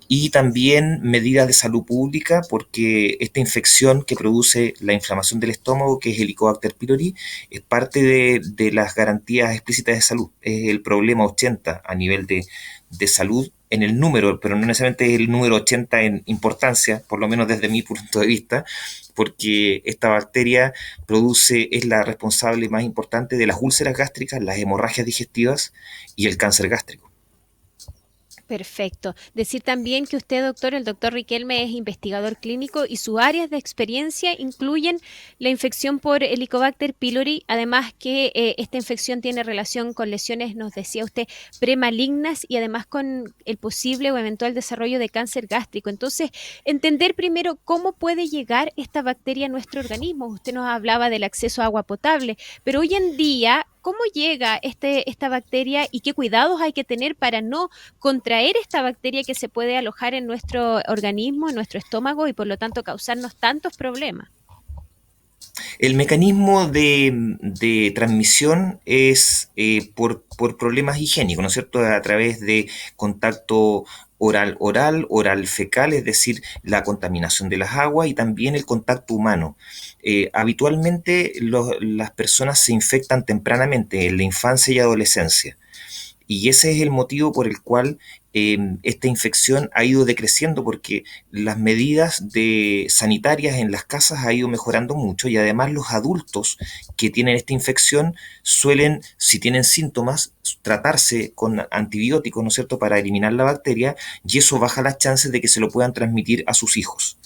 y también medidas de salud pública, porque esta infección que produce la inflamación del estómago, que es Helicobacter pylori, es parte de las garantías explícitas de salud. Es el problema 80 a nivel de salud en el número, pero no necesariamente es el número 80 en importancia, por lo menos desde mi punto de vista, porque esta bacteria es la responsable más importante de las úlceras gástricas, las hemorragias digestivas y el cáncer gástrico. Perfecto. Decir también que usted, doctor, el doctor Riquelme, es investigador clínico y sus áreas de experiencia incluyen la infección por Helicobacter pylori, además que esta infección tiene relación con lesiones, nos decía usted, premalignas y además con el posible o eventual desarrollo de cáncer gástrico. Entonces, entender primero cómo puede llegar esta bacteria a nuestro organismo. Usted nos hablaba del acceso a agua potable, pero hoy en día, ¿cómo llega esta bacteria y qué cuidados hay que tener para no contraer esta bacteria que se puede alojar en nuestro organismo, en nuestro estómago y por lo tanto causarnos tantos problemas? El mecanismo de transmisión es por problemas higiénicos, ¿no es cierto? A través de contacto oral fecal, es decir, la contaminación de las aguas y también el contacto humano. Habitualmente las personas se infectan tempranamente, en la infancia y adolescencia. Y ese es el motivo por el cual esta infección ha ido decreciendo, porque las medidas sanitarias en las casas ha ido mejorando mucho, y además los adultos que tienen esta infección suelen, si tienen síntomas, tratarse con antibióticos, ¿no es cierto?, para eliminar la bacteria, y eso baja las chances de que se lo puedan transmitir a sus hijos.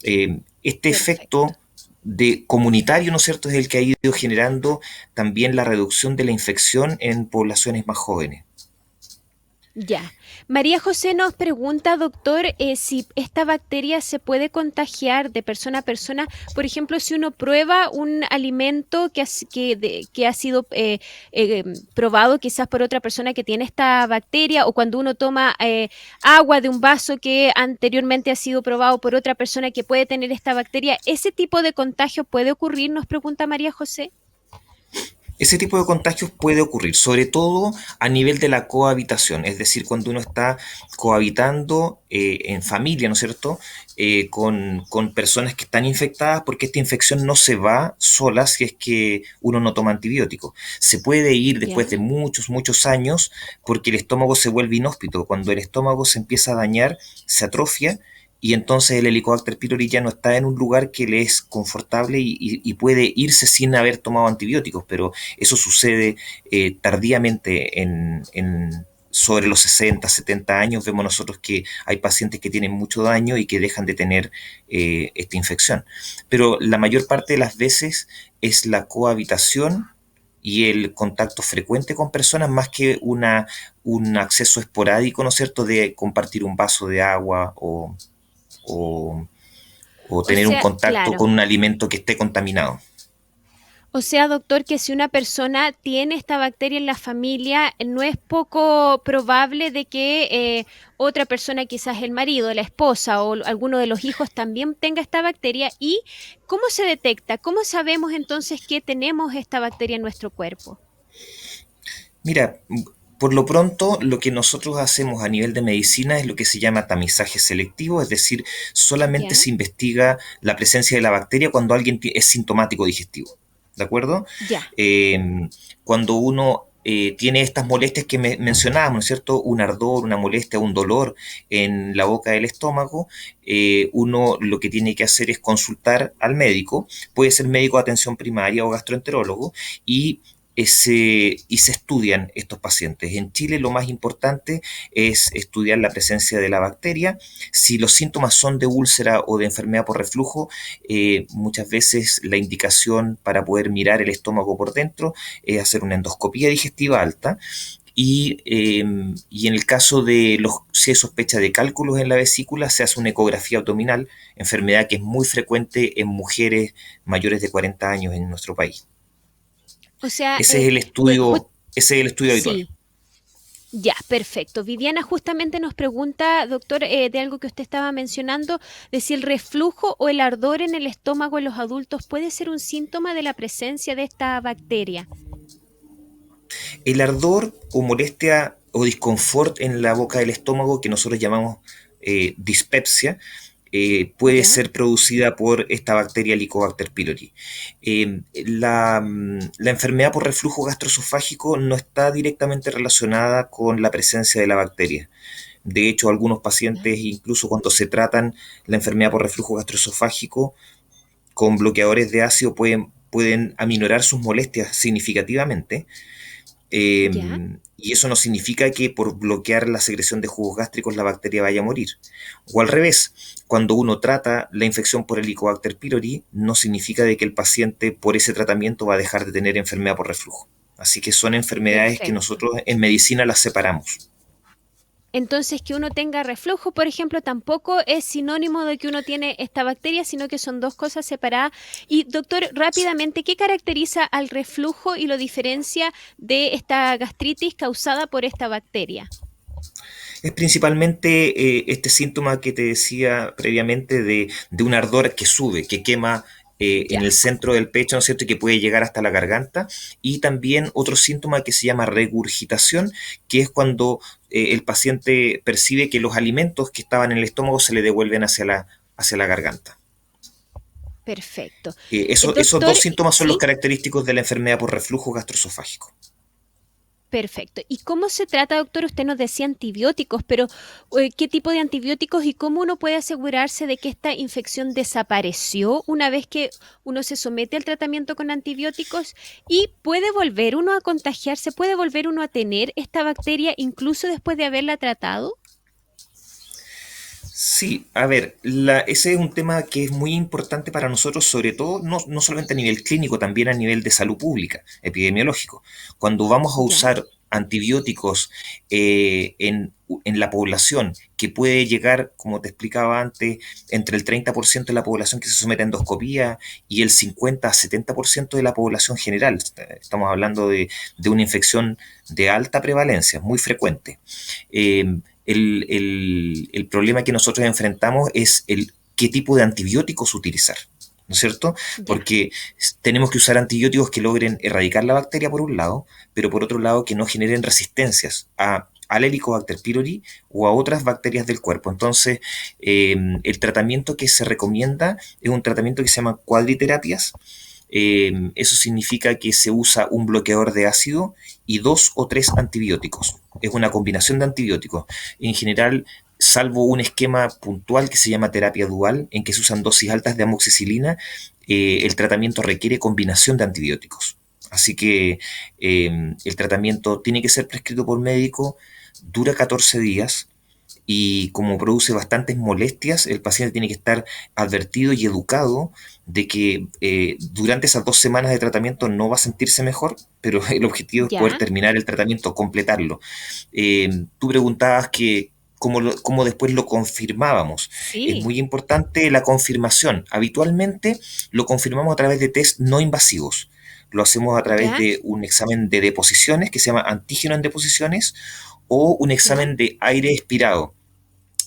Este efecto de comunitario, ¿no es cierto?, es el que ha ido generando también la reducción de la infección en poblaciones más jóvenes. Ya. María José nos pregunta, doctor, si esta bacteria se puede contagiar de persona a persona. Por ejemplo, si uno prueba un alimento que ha sido probado quizás por otra persona que tiene esta bacteria, o cuando uno toma agua de un vaso que anteriormente ha sido probado por otra persona que puede tener esta bacteria, ¿ese tipo de contagio puede ocurrir? Nos pregunta María José. Ese tipo de contagios puede ocurrir, sobre todo a nivel de la cohabitación, es decir, cuando uno está cohabitando en familia, ¿no es cierto?, con personas que están infectadas, porque esta infección no se va sola si es que uno no toma antibióticos. Se puede ir después de muchos años, porque el estómago se vuelve inhóspito. Cuando el estómago se empieza a dañar, se atrofia, y entonces el Helicobacter pylori ya no está en un lugar que le es confortable y puede irse sin haber tomado antibióticos, pero eso sucede tardíamente sobre los 60, 70 años. Vemos nosotros que hay pacientes que tienen mucho daño y que dejan de tener esta infección. Pero la mayor parte de las veces es la cohabitación y el contacto frecuente con personas, más que un acceso esporádico, ¿no es cierto?, de compartir un vaso de agua o tener un contacto con un alimento que esté contaminado. O sea, doctor, que si una persona tiene esta bacteria en la familia, no es poco probable de que otra persona, quizás el marido, la esposa o alguno de los hijos también tenga esta bacteria. ¿Y cómo se detecta? ¿Cómo sabemos entonces que tenemos esta bacteria en nuestro cuerpo? Mira, por lo pronto, lo que nosotros hacemos a nivel de medicina es lo que se llama tamizaje selectivo, es decir, solamente se investiga la presencia de la bacteria cuando alguien es sintomático digestivo, ¿de acuerdo? Cuando uno tiene estas molestias que mencionábamos, ¿no es cierto?, un ardor, una molestia, un dolor en la boca del estómago, uno lo que tiene que hacer es consultar al médico, puede ser médico de atención primaria o gastroenterólogo, y se estudian estos pacientes. En Chile lo más importante es estudiar la presencia de la bacteria. Si los síntomas son de úlcera o de enfermedad por reflujo, muchas veces la indicación para poder mirar el estómago por dentro es hacer una endoscopía digestiva alta. Y en el caso de si hay sospecha de cálculos en la vesícula, se hace una ecografía abdominal, enfermedad que es muy frecuente en mujeres mayores de 40 años en nuestro país. O sea, ese es el estudio habitual. Ya, perfecto. Viviana justamente nos pregunta, doctor, de algo que usted estaba mencionando, de si el reflujo o el ardor en el estómago en los adultos puede ser un síntoma de la presencia de esta bacteria. El ardor o molestia o disconfort en la boca del estómago, que nosotros llamamos dispepsia, puede ser producida por esta bacteria Helicobacter pylori. La enfermedad por reflujo gastroesofágico no está directamente relacionada con la presencia de la bacteria. De hecho, algunos pacientes, incluso cuando se tratan la enfermedad por reflujo gastroesofágico, con bloqueadores de ácido pueden aminorar sus molestias significativamente. ¿Ya? Y eso no significa que por bloquear la secreción de jugos gástricos la bacteria vaya a morir. O al revés, cuando uno trata la infección por Helicobacter pylori, no significa de que el paciente por ese tratamiento va a dejar de tener enfermedad por reflujo. Así que son enfermedades que Perfecto. nosotros en medicina las separamos. Entonces, que uno tenga reflujo, por ejemplo, tampoco es sinónimo de que uno tiene esta bacteria, sino que son dos cosas separadas. Y doctor, rápidamente, ¿qué caracteriza al reflujo y lo diferencia de esta gastritis causada por esta bacteria? Es principalmente este síntoma que te decía previamente de un ardor que sube, que quema en Ya. el centro del pecho, ¿no es cierto?, y que puede llegar hasta la garganta. Y también otro síntoma que se llama regurgitación, que es cuando el paciente percibe que los alimentos que estaban en el estómago se le devuelven hacia la garganta. Perfecto. Esos Doctor, dos síntomas son los ¿sí? característicos de la enfermedad por reflujo gastroesofágico. Perfecto. ¿Y cómo se trata, doctor? Usted nos decía antibióticos, pero ¿qué tipo de antibióticos y cómo uno puede asegurarse de que esta infección desapareció una vez que uno se somete al tratamiento con antibióticos? ¿Y puede volver uno a contagiarse? ¿Puede volver uno a tener esta bacteria incluso después de haberla tratado? Sí, a ver, ese es un tema que es muy importante para nosotros, sobre todo, no solamente a nivel clínico, también a nivel de salud pública, epidemiológico. Cuando vamos a ¿Ya? usar antibióticos en la población, que puede llegar, como te explicaba antes, entre el 30% de la población que se somete a endoscopía y el 50 a 70% de la población general. Estamos hablando de una infección de alta prevalencia, muy frecuente. El problema que nosotros enfrentamos es el qué tipo de antibióticos utilizar, ¿no es cierto? ¿Ya? Porque tenemos que usar antibióticos que logren erradicar la bacteria por un lado, pero por otro lado que no generen resistencias al Helicobacter pylori o a otras bacterias del cuerpo. Entonces, el tratamiento que se recomienda es un tratamiento que se llama cuadriterapias. Eso significa que se usa un bloqueador de ácido y 2 o 3 antibióticos. Es una combinación de antibióticos. En general, salvo un esquema puntual que se llama terapia dual, en que se usan dosis altas de amoxicilina, el tratamiento requiere combinación de antibióticos. Así que el tratamiento tiene que ser prescrito por médico, dura 14 días y como produce bastantes molestias, el paciente tiene que estar advertido y educado de que durante esas 2 semanas de tratamiento no va a sentirse mejor, pero el objetivo es poder ¿Ya? terminar el tratamiento, completarlo. Tú preguntabas que cómo después lo confirmábamos. Es Sí. muy importante la confirmación. Habitualmente lo confirmamos a través de test no invasivos. Lo hacemos a través ¿Ya? de un examen de deposiciones que se llama antígeno en deposiciones o un ¿Ya? examen de aire expirado,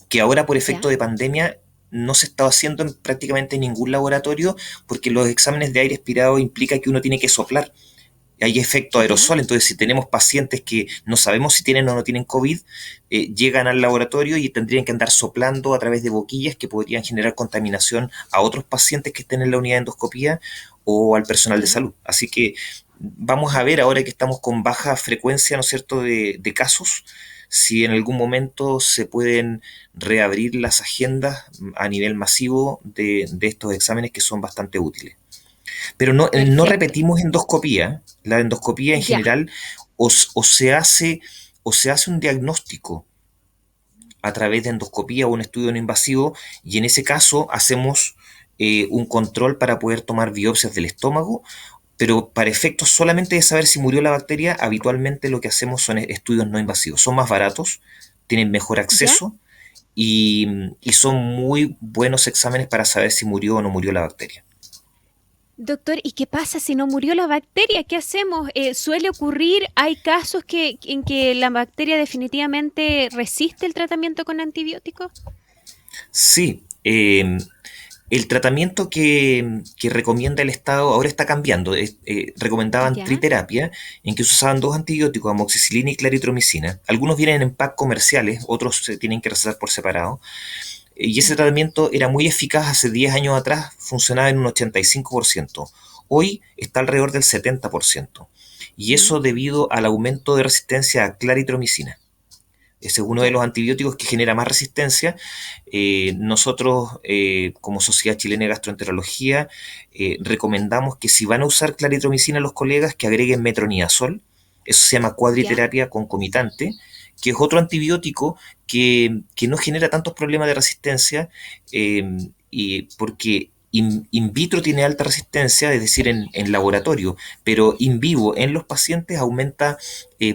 que ahora por efecto ¿Ya? de pandemia no se está haciendo en prácticamente ningún laboratorio porque los exámenes de aire expirado implica que uno tiene que soplar. Hay efecto ¿Ya? aerosol, entonces si tenemos pacientes que no sabemos si tienen o no tienen COVID, llegan al laboratorio y tendrían que andar soplando a través de boquillas que podrían generar contaminación a otros pacientes que estén en la unidad de endoscopía o al personal de ¿Ya? salud. Así que vamos a ver ahora que estamos con baja frecuencia, ¿no es cierto?, de casos, si en algún momento se pueden reabrir las agendas a nivel masivo de estos exámenes que son bastante útiles. Pero no Perfecto. repetimos endoscopía. La endoscopía en Ya. general o se hace un diagnóstico a través de endoscopía o un estudio no invasivo y en ese caso hacemos un control para poder tomar biopsias del estómago, pero para efectos solamente de saber si murió la bacteria, habitualmente lo que hacemos son estudios no invasivos. Son más baratos, tienen mejor ¿Ya? acceso y son muy buenos exámenes para saber si murió o no murió la bacteria. Doctor, ¿y qué pasa si no murió la bacteria? ¿Qué hacemos? ¿Suele ocurrir? ¿Hay casos en que la bacteria definitivamente resiste el tratamiento con antibióticos? Sí, el tratamiento que recomienda el Estado ahora está cambiando. Recomendaban ¿Ya? triterapia, en que se usaban 2 antibióticos, amoxicilina y claritromicina. Algunos vienen en pack comerciales, otros se tienen que recetar por separado. Y ese ¿Ya? tratamiento era muy eficaz hace 10 años atrás, funcionaba en un 85%. Hoy está alrededor del 70%. Y ¿Mm? eso debido al aumento de resistencia a claritromicina. Ese es uno de los antibióticos que genera más resistencia. Nosotros, como Sociedad Chilena de Gastroenterología, recomendamos que si van a usar claritromicina los colegas, que agreguen metronidazol. Eso se llama ¿Ya? cuadriterapia concomitante, que es otro antibiótico que no genera tantos problemas de resistencia, eh, y porque in vitro tiene alta resistencia, es decir, en laboratorio, pero in vivo en los pacientes aumenta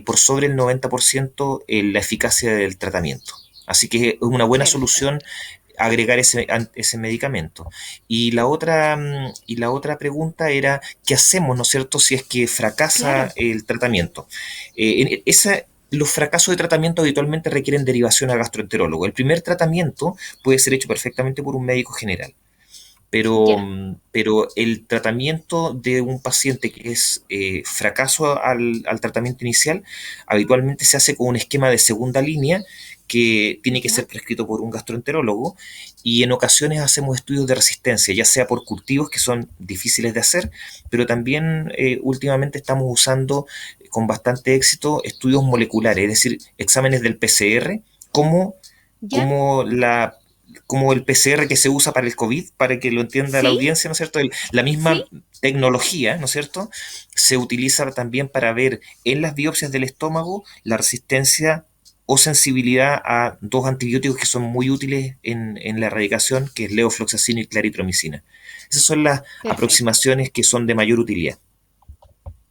por sobre el 90% la eficacia del tratamiento. Así que es una buena solución Perfecto. agregar ese medicamento. Y la otra pregunta era, ¿qué hacemos, no es cierto, si es que fracasa Claro. el tratamiento? Los fracasos de tratamiento habitualmente requieren derivación al gastroenterólogo. El primer tratamiento puede ser hecho perfectamente por un médico general, Ya. pero el tratamiento de un paciente que es fracaso al tratamiento inicial, habitualmente se hace con un esquema de segunda línea que tiene que Ya. ser prescrito por un gastroenterólogo, y en ocasiones hacemos estudios de resistencia, ya sea por cultivos que son difíciles de hacer, pero también últimamente estamos usando con bastante éxito estudios moleculares, es decir, exámenes del PCR, como, ¿Ya? como la como el PCR que se usa para el COVID, para que lo entienda la ¿Sí? audiencia, ¿no es cierto? La ¿Sí? misma tecnología, ¿no es cierto? Se utiliza también para ver en las biopsias del estómago la resistencia o sensibilidad a dos antibióticos que son muy útiles en la erradicación, que es levofloxacina y claritromicina. Esas son las Perfecto. aproximaciones que son de mayor utilidad.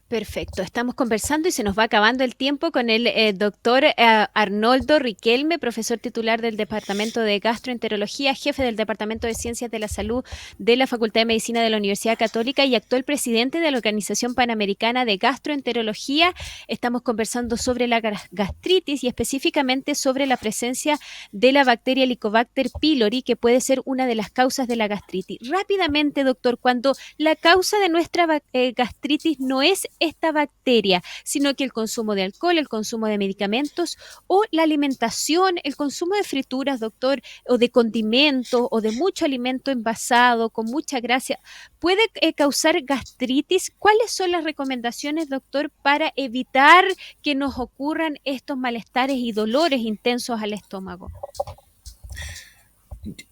Perfecto, estamos conversando y se nos va acabando el tiempo con el doctor Arnoldo Riquelme, profesor titular del Departamento de Gastroenterología, jefe del Departamento de Ciencias de la Salud de la Facultad de Medicina de la Universidad Católica y actual presidente de la Organización Panamericana de Gastroenterología. Estamos conversando sobre la gastritis y específicamente sobre la presencia de la bacteria Helicobacter pylori, que puede ser una de las causas de la gastritis. Rápidamente, doctor, cuando la causa de nuestra gastritis no es esta bacteria, sino que el consumo de alcohol, el consumo de medicamentos o la alimentación, el consumo de frituras, doctor, o de condimentos o de mucho alimento envasado con mucha grasa, puede causar gastritis. ¿Cuáles son las recomendaciones, doctor, para evitar que nos ocurran estos malestares y dolores intensos al estómago?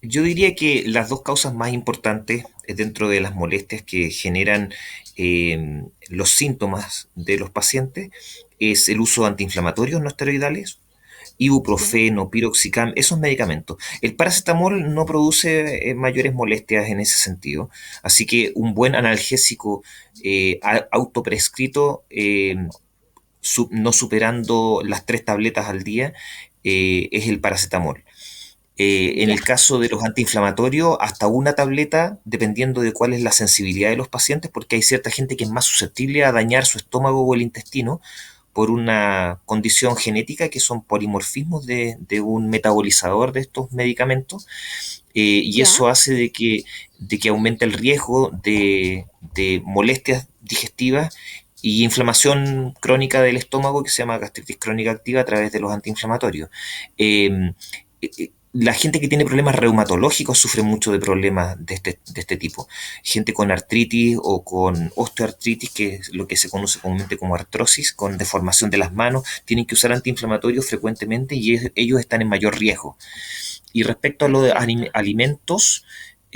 Yo diría que las dos causas más importantes dentro de las molestias que generan los síntomas de los pacientes es el uso de antiinflamatorios no esteroidales, ¿Ya? ibuprofeno, piroxicam, esos medicamentos. El paracetamol no produce mayores molestias en ese sentido, así que un buen analgésico autoprescrito, no superando las 3 tabletas al día, es el paracetamol. En Ya. el caso de los antiinflamatorios, hasta una tableta, dependiendo de cuál es la sensibilidad de los pacientes, porque hay cierta gente que es más susceptible a dañar su estómago o el intestino por una condición genética que son polimorfismos de un metabolizador de estos medicamentos, y Ya. eso hace de que aumente el riesgo de molestias digestivas y inflamación crónica del estómago, que se llama gastritis crónica activa, a través de los antiinflamatorios. Eh, la gente que tiene problemas reumatológicos sufre mucho de problemas de este tipo. Gente con artritis o con osteoartritis, que es lo que se conoce comúnmente como artrosis, con deformación de las manos, tienen que usar antiinflamatorios frecuentemente, y ellos están en mayor riesgo. Y respecto a lo de Perfecto. alimentos,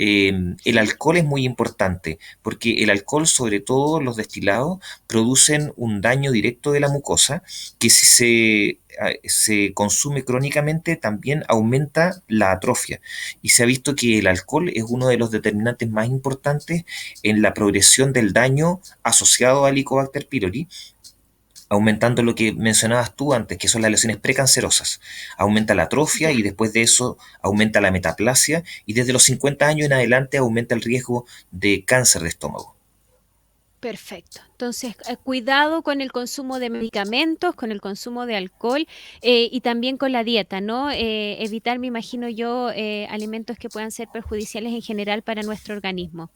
el alcohol es muy importante, porque el alcohol, sobre todo los destilados, producen un daño directo de la mucosa, que si se consume crónicamente también aumenta la atrofia. Y se ha visto que el alcohol es uno de los determinantes más importantes en la progresión del daño asociado a Helicobacter pylori, aumentando lo que mencionabas tú antes, que son las lesiones precancerosas. Aumenta la atrofia, Ya. y después de eso aumenta la metaplasia, y desde los 50 años en adelante aumenta el riesgo de cáncer de estómago. Perfecto. Entonces, cuidado con el consumo de medicamentos, con el consumo de alcohol y también con la dieta, ¿no? Evitar, me imagino yo, alimentos que puedan ser perjudiciales en general para nuestro organismo.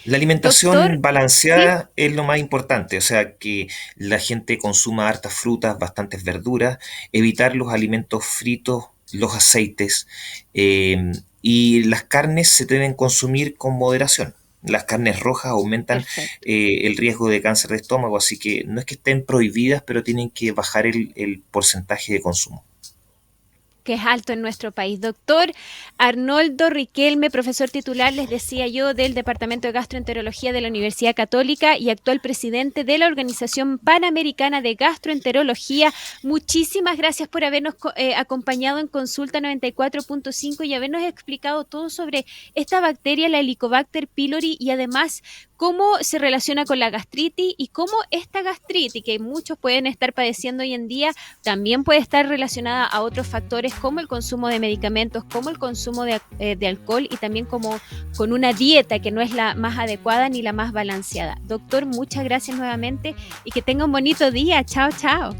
La Doctor, alimentación sí, balanceada es lo más importante, o sea, que la gente consuma hartas frutas, bastantes verduras, evitar los alimentos fritos, los aceites, y las carnes se deben consumir con moderación. las carnes rojas aumentan el riesgo de cáncer de estómago, así que no es que estén prohibidas, pero tienen que bajar el porcentaje de consumo, que es alto en nuestro país. Doctor Arnoldo Riquelme, profesor titular, les decía yo, del Departamento de Gastroenterología de la Universidad Católica y actual presidente de la Organización Panamericana de Gastroenterología. Muchísimas gracias por habernos acompañado en Consulta 94.5 y habernos explicado todo sobre esta bacteria, la Helicobacter pylori, y además cómo se relaciona con la gastritis y cómo esta gastritis, que muchos pueden estar padeciendo hoy en día, también puede estar relacionada a otros factores como el consumo de medicamentos, como el consumo de alcohol y también como con una dieta que no es la más adecuada ni la más balanceada. Doctor, muchas gracias nuevamente y que tenga un bonito día. Chao, chao.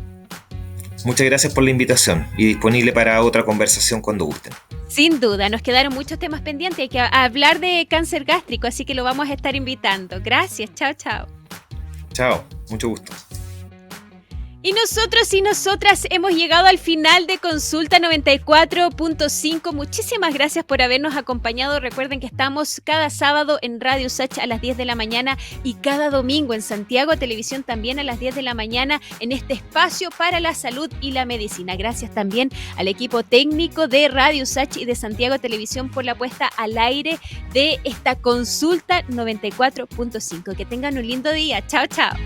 Muchas gracias por la invitación y disponible para otra conversación cuando gusten. Sin duda, nos quedaron muchos temas pendientes, hay que hablar de cáncer gástrico, así que lo vamos a estar invitando. Gracias, chao, chao. Chao, mucho gusto. Y nosotros y nosotras hemos llegado al final de Consulta 94.5. Muchísimas gracias por habernos acompañado. Recuerden que estamos cada sábado en Radio Sach a las 10 de la mañana y cada domingo en Santiago Televisión también a las 10 de la mañana en este espacio para la salud y la medicina. Gracias también al equipo técnico de Radio Sach y de Santiago Televisión por la puesta al aire de esta Consulta 94.5. Que tengan un lindo día. Chao, chao.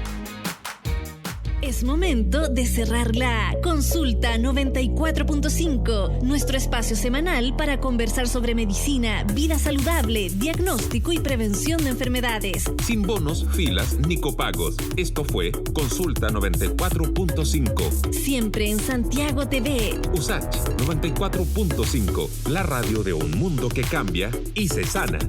Es momento de cerrar la Consulta 94.5, nuestro espacio semanal para conversar sobre medicina, vida saludable, diagnóstico y prevención de enfermedades. Sin bonos, filas ni copagos. Esto fue Consulta 94.5. Siempre en Santiago TV. USACH 94.5, la radio de un mundo que cambia y se sana.